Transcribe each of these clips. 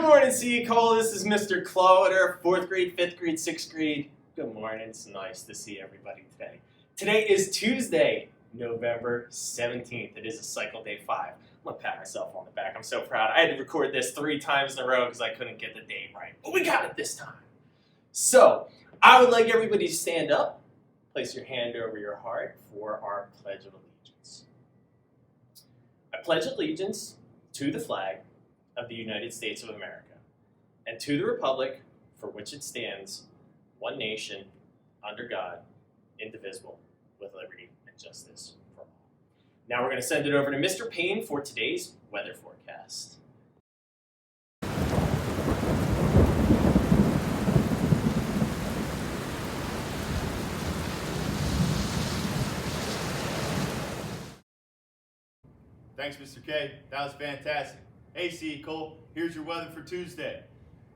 morning, CE Cole. This is Mr. Cloder, 4th grade, 5th grade, 6th grade. Good morning. It's nice to see everybody today. Today is Tuesday, November 17th. It is a cycle day 5. I'm going to pat myself on the back. I'm so proud. I had to record this 3 times in a row because I couldn't get the date right. But we got it this time. So, I would like everybody to stand up. Place your hand over your heart for our Pledge of Allegiance. I pledge allegiance to the flag of the United States of America, and to the republic for which it stands, one nation, under God, indivisible, with liberty and justice for all. Now we're going to send it over to Mr. Payne for today's weather forecast. Thanks, Mr. K. That was fantastic. Hey, CE Cole, here's your weather for Tuesday.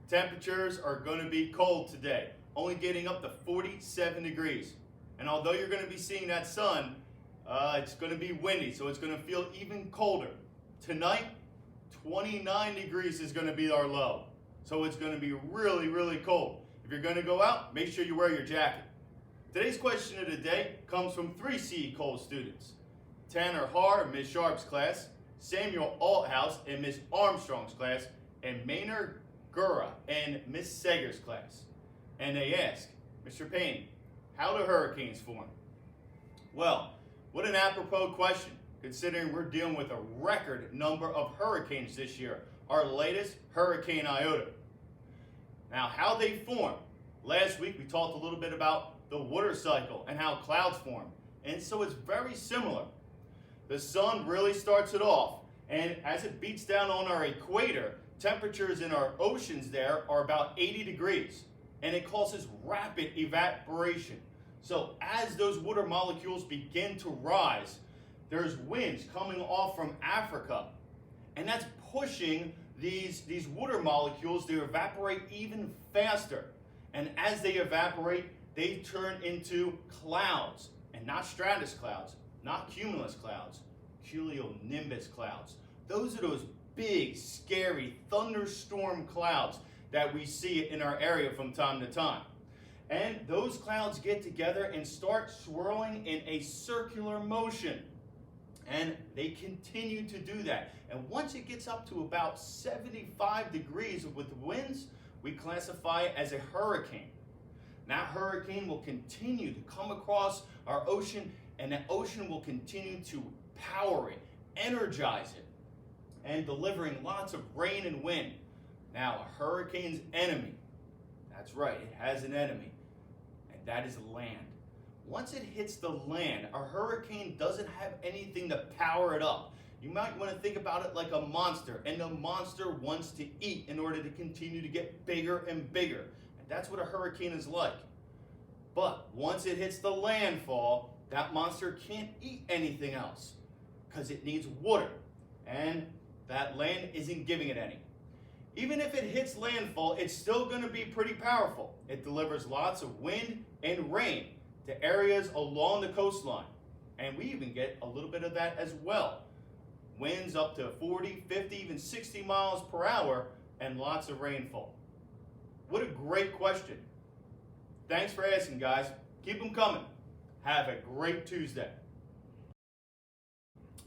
Temperatures are going to be cold today, only getting up to 47 degrees. And although you're going to be seeing that sun, it's going to be windy, so it's going to feel even colder. Tonight, 29 degrees is going to be our low, so it's going to be really, really cold. If you're going to go out, make sure you wear your jacket. Today's question of the day comes from 3 CE Cole students. Tanner Haar in Ms. Sharp's class, Samuel Althouse in Ms. Armstrong's class, and Maynard Gura in Ms. Sager's class. And they ask, Mr. Payne, how do hurricanes form? Well, what an apropos question, considering we're dealing with a record number of hurricanes this year, our latest Hurricane Iota. Now, how they form. Last week we talked a little bit about the water cycle and how clouds form, and so it's very similar. The sun really starts it off, and as it beats down on our equator, temperatures in our oceans there are about 80 degrees, and it causes rapid evaporation. So as those water molecules begin to rise, there's winds coming off from Africa, and that's pushing these water molecules to evaporate even faster. And as they evaporate, they turn into clouds, and not stratus clouds, not cumulus clouds, cumulonimbus clouds. Those are those big, scary thunderstorm clouds that we see in our area from time to time. And those clouds get together and start swirling in a circular motion. And they continue to do that. And once it gets up to about 75 degrees with winds, we classify it as a hurricane. That hurricane will continue to come across our ocean, and the ocean will continue to power it, energize it, and delivering lots of rain and wind. Now, a hurricane's enemy, that's right, it has an enemy, and that is land. Once it hits the land, a hurricane doesn't have anything to power it up. You might want to think about it like a monster, and the monster wants to eat in order to continue to get bigger and bigger. And that's what a hurricane is like. But once it hits the landfall, that monster can't eat anything else because it needs water, and that land isn't giving it any. Even if it hits landfall, it's still going to be pretty powerful. It delivers lots of wind and rain to areas along the coastline, and we even get a little bit of that as well. Winds up to 40, 50, even 60 miles per hour, and lots of rainfall. What a great question. Thanks for asking, guys. Keep them coming. Have a great Tuesday.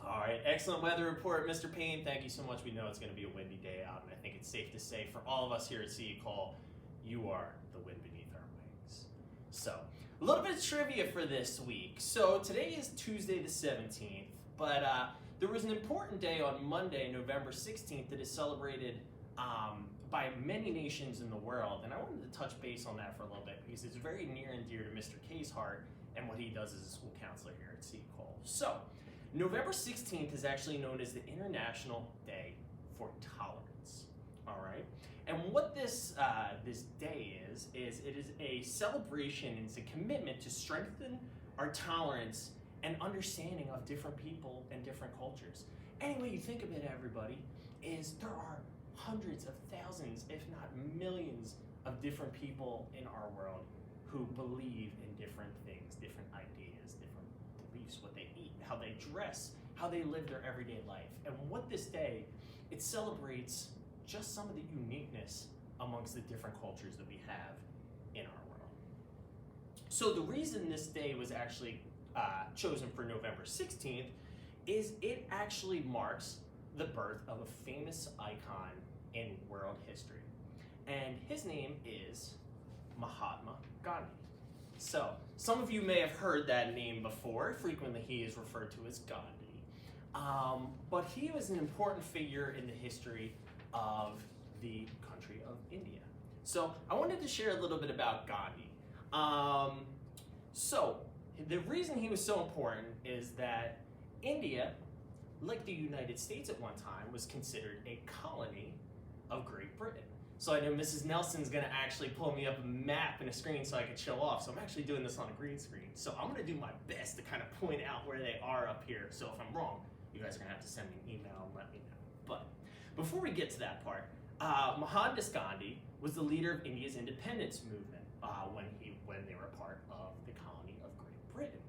All right, excellent weather report, Mr. Payne. Thank you so much. We know it's going to be a windy day out, and I think it's safe to say for all of us here at CE Cole, you are the wind beneath our wings. So, a little bit of trivia for this week. So, today is Tuesday the 17th, but there was an important day on Monday, November 16th, that is celebrated by many nations in the world, and I wanted to touch base on that for a little bit because it's very near and dear to Mr. K's heart and what he does as a school counselor here at CE Cole. So, November 16th is actually known as the International Day for Tolerance. All right, and what this day is it is a celebration and it's a commitment to strengthen our tolerance and understanding of different people and different cultures. Any way you think of it, everybody, is there are hundreds of thousands, if not millions, of different people in our world who believe in different things, different ideas, different beliefs, what they eat, how they dress, how they live their everyday life. And what this day, it celebrates just some of the uniqueness amongst the different cultures that we have in our world. So the reason this day was actually chosen for November 16th is it actually marks the birth of a famous icon in world history. And his name is Mahatma Gandhi. So, some of you may have heard that name before. Frequently he is referred to as Gandhi. But he was an important figure in the history of the country of India. So, I wanted to share a little bit about Gandhi. So, the reason he was so important is that India, like the United States at one time, was considered a colony of Great Britain. So I know Mrs. Nelson's gonna actually pull me up a map and a screen so I can show off. So I'm actually doing this on a green screen. So I'm gonna do my best to kind of point out where they are up here. So if I'm wrong, you guys are gonna have to send me an email and let me know. But before we get to that part, Mohandas Gandhi was the leader of India's independence movement when they were part of the colony of Great Britain.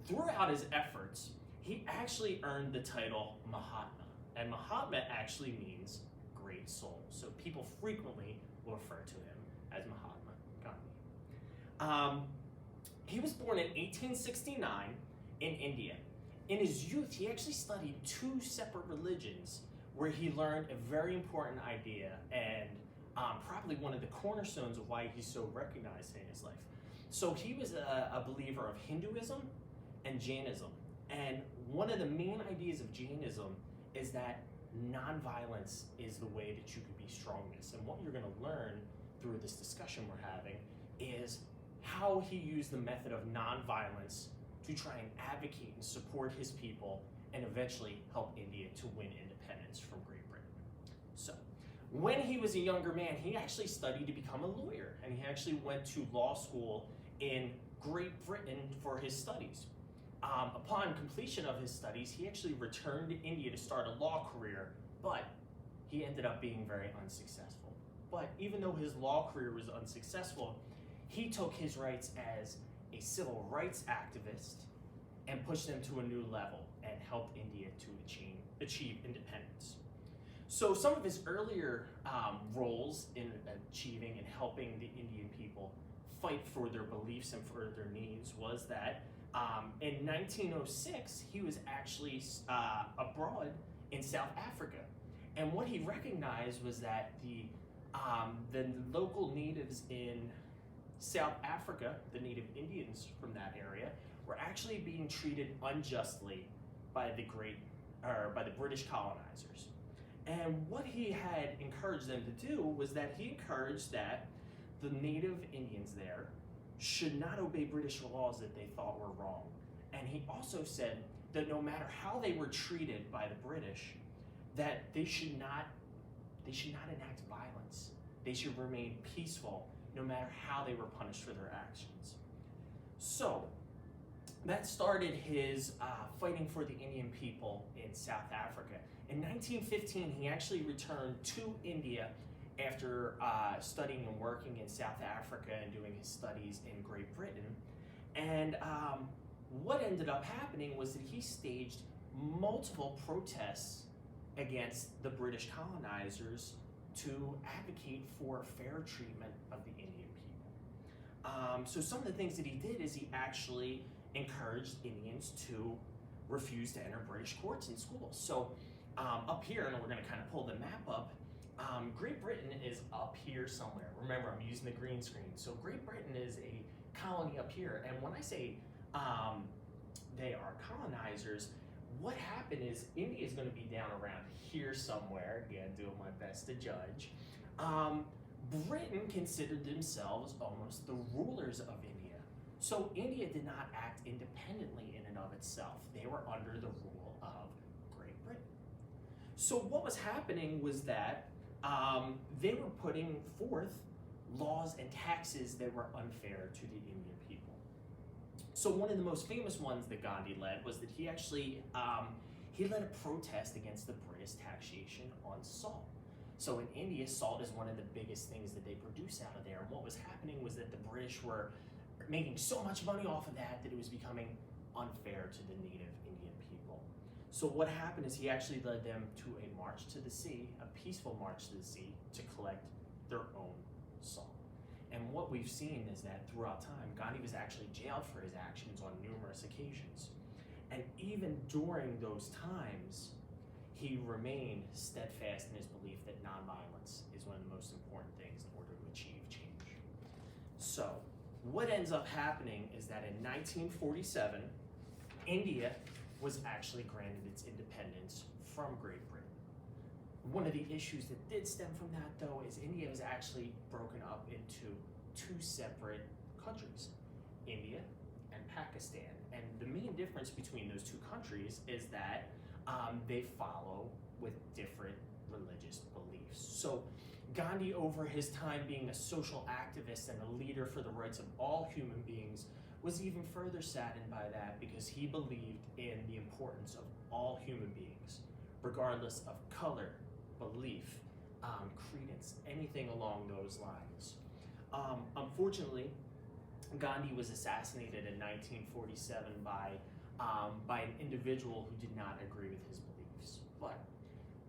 Throughout his efforts, he actually earned the title Mahatma. And Mahatma actually means great soul. So people frequently will refer to him as Mahatma Gandhi. He was born in 1869 in India. In his youth, he actually studied two separate religions where he learned a very important idea and probably one of the cornerstones of why he's so recognized in his life. So he was a believer of Hinduism and Jainism. And one of the main ideas of Jainism is that nonviolence is the way that you can be strongest. And what you're going to learn through this discussion we're having is how he used the method of nonviolence to try and advocate and support his people and eventually help India to win independence from Great Britain. So, when he was a younger man, he actually studied to become a lawyer, and he actually went to law school in Great Britain for his studies. Upon completion of his studies, he actually returned to India to start a law career, but he ended up being very unsuccessful. But even though his law career was unsuccessful, he took his rights as a civil rights activist and pushed them to a new level and helped India to achieve independence. So some of his earlier roles in achieving and helping the Indian people fight for their beliefs and for their needs was that in 1906, he was actually abroad in South Africa. And what he recognized was that the local natives in South Africa, the native Indians from that area, were actually being treated unjustly by the British colonizers. And what he had encouraged them to do was that he encouraged that the native Indians there should not obey British laws that they thought were wrong. And he also said that no matter how they were treated by the British, that they should not enact violence. They should remain peaceful no matter how they were punished for their actions. So that started his fighting for the Indian people in South Africa. In 1915, he actually returned to India after studying and working in South Africa and doing his studies in Great Britain. And what ended up happening was that he staged multiple protests against the British colonizers to advocate for fair treatment of the Indian people. So some of the things that he did is he actually encouraged Indians to refuse to enter British courts and schools. So up here, and we're going to kind of pull the map up, Great Britain is up here somewhere. Remember, I'm using the green screen. So Great Britain is a colony up here. And when I say they are colonizers, what happened is India is going to be down around here somewhere. Again, doing my best to judge. Britain considered themselves almost the rulers of India. So India did not act independently in and of itself. They were under the rule of Great Britain. So what was happening was that they were putting forth laws and taxes that were unfair to the Indian people. So one of the most famous ones that Gandhi led was that he actually he led a protest against the British taxation on salt. So in India, salt is one of the biggest things that they produce out of there. And what was happening was that the British were making so much money off of that that it was becoming unfair to the native Indian people. So what happened is he actually led them to a march to the sea, a peaceful march to the sea, to collect their own salt. And what we've seen is that throughout time, Gandhi was actually jailed for his actions on numerous occasions. And even during those times, he remained steadfast in his belief that nonviolence is one of the most important things in order to achieve change. So, what ends up happening is that in 1947, India was actually granted its independence from Great Britain. One of the issues that did stem from that, though, is India was actually broken up into two separate countries, India and Pakistan. And the main difference between those two countries is that they follow with different religious beliefs. So Gandhi, over his time being a social activist and a leader for the rights of all human beings, was even further saddened by that because he believed in the importance of all human beings, regardless of color, belief, credence, anything along those lines. Unfortunately, Gandhi was assassinated in 1947 by an individual who did not agree with his beliefs. But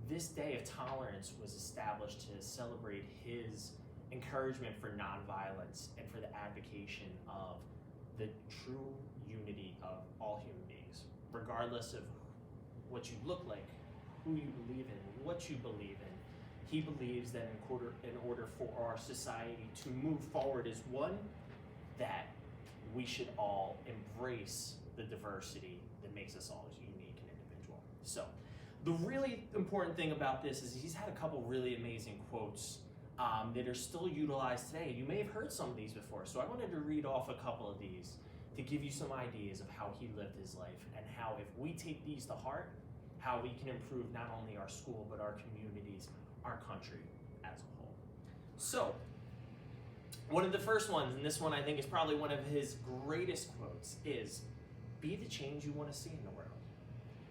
this day of tolerance was established to celebrate his encouragement for nonviolence and for the advocacy of the true unity of all human beings, regardless of what you look like, who you believe in, what you believe in. He believes that in order for our society to move forward as one, that we should all embrace the diversity that makes us all unique and individual. So, the really important thing about this is he's had a couple really amazing quotes that are still utilized today. You may have heard some of these before, so I wanted to read off a couple of these to give you some ideas of how he lived his life and how, if we take these to heart, how we can improve not only our school, but our communities, our country as a whole. So, one of the first ones, and this one I think is probably one of his greatest quotes, is, "Be the change you want to see in the world."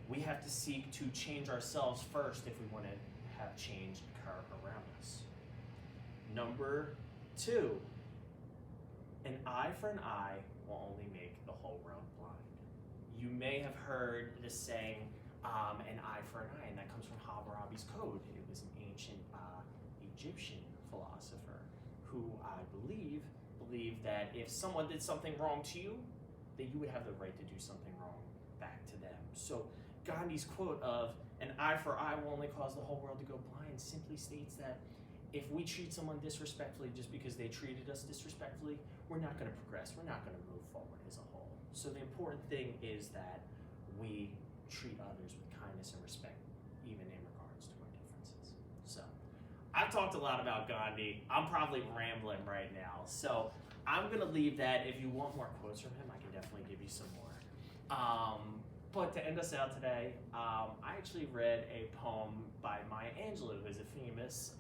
We have to seek to change ourselves first if we want to have change occur around us. Number 2, an eye for an eye will only make the whole world blind. You may have heard the saying, an eye for an eye, and that comes from Hammurabi's Code. It was an ancient Egyptian philosopher who I believed that if someone did something wrong to you, that you would have the right to do something wrong back to them. So Gandhi's quote of an eye for eye will only cause the whole world to go blind simply states that if we treat someone disrespectfully just because they treated us disrespectfully, we're not going to progress, we're not going to move forward as a whole. So the important thing is that we treat others with kindness and respect, even in regards to our differences. So, I've talked a lot about Gandhi. I'm probably rambling right now. So, I'm going to leave that. If you want more quotes from him, I can definitely give you some more. But to end us out today, I actually read a poem by Maya Angelou, who is a famous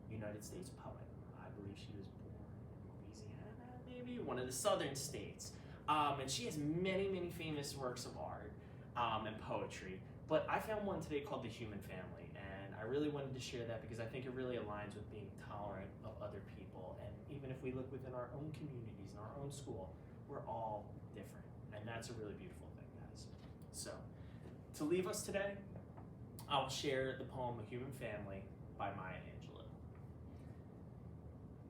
United States poet. I believe she was born in Louisiana, maybe one of the southern states. And she has many, many famous works of art and poetry. But I found one today called The Human Family, and I really wanted to share that because I think it really aligns with being tolerant of other people. And even if we look within our own communities and our own school, we're all different. And that's a really beautiful thing, guys. So, to leave us today, I'll share the poem A Human Family by Maya Angelou.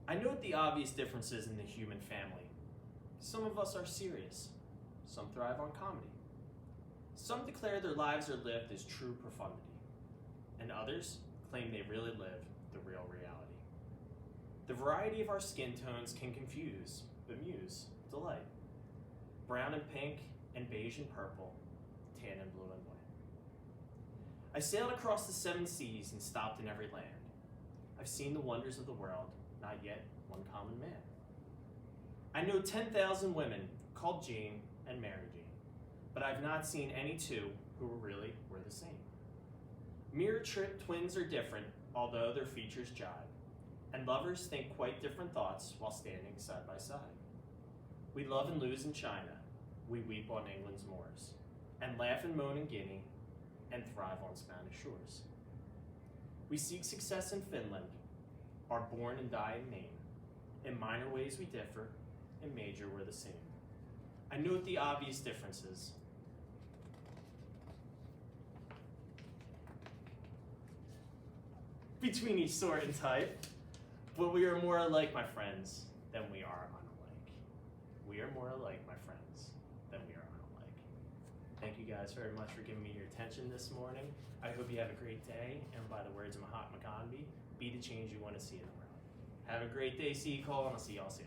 I note the obvious differences in the human family. Some of us are serious. Some thrive on comedy. Some declare their lives are lived as true profundity. And others claim they really live the real reality. The variety of our skin tones can confuse, bemuse, delight. Brown and pink, and beige and purple, tan and blue and white. I sailed across the 7 seas and stopped in every land. I've seen the wonders of the world, not yet one common man. I know 10,000 women called Jane and Mary Jane, but I've not seen any two who really were the same. Mirror twins are different, although their features jibe, and lovers think quite different thoughts while standing side by side. We love and lose in China, we weep on England's moors, and laugh and moan in Guinea, and thrive on Spanish shores. We seek success in Finland, are born and die in Maine. In minor ways we differ, in major we're the same. I note the obvious differences. between each sort and type, but we are more alike, my friends, than we are unalike. We are more alike, my friends, than we are unalike. Thank you guys very much for giving me your attention this morning. I hope you have a great day, and by the words of Mahatma Gandhi, be the change you want to see in the world. Have a great day, C. Cole, and I'll see y'all soon.